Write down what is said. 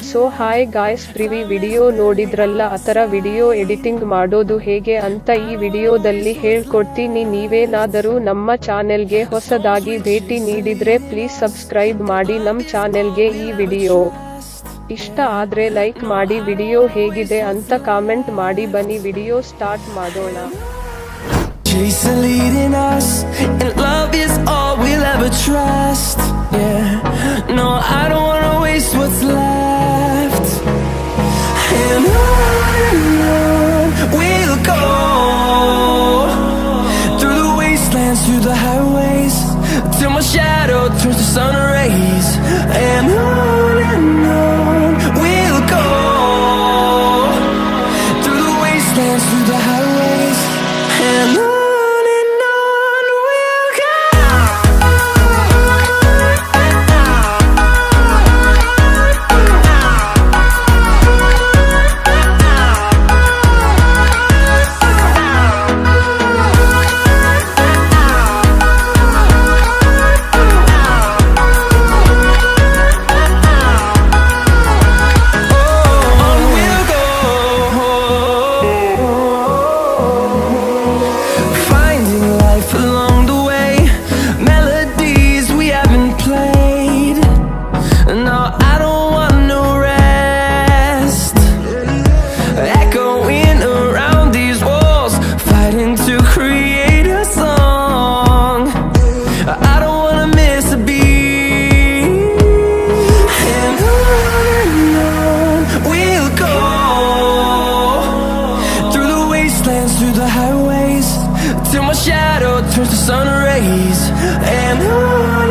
So hi guys, previous video ನೋಡಿದ್ರಲ್ಲ, ಆತರ video editing ಮಾಡೋದು ಹೇಗೆ ಅಂತ ಈ ವಿಡಿಯೋದಲ್ಲಿ ಹೇಳ್ಕೊಡ್ತೀನಿ. ನೀವೇನಾದರೂ ನಮ್ಮ ಚಾನೆಲ್ಗೆ ಹೊಸದಾಗಿ ಭೇಟಿ ನೀಡಿದ್ರೆ ಪ್ಲೀಸ್ ಸಬ್ಸ್ಕ್ರೈಬ್ ಮಾಡಿ ನಮ್ಮ ಚಾನೆಲ್ಗೆ. ಈ ವಿಡಿಯೋ ಇಷ್ಟ ಆದ್ರೆ ಲೈಕ್ ಮಾಡಿ, ವಿಡಿಯೋ ಹೇಗಿದೆ ಅಂತ ಕಾಮೆಂಟ್ ಮಾಡಿ. ಬನ್ನಿ ವಿಡಿಯೋ ಸ್ಟಾರ್ಟ್ ಮಾಡೋಣ. Chasing leading us, and love is all we'll ever trust. Yeah, no, I don't wanna waste what's left. And on we'll go, through the wastelands, through the highways, till my shadow turns to sun rays. And on we'll go, through the wastelands, through the highways, and on. Through the highways, till my shadow turns to sun rays. And on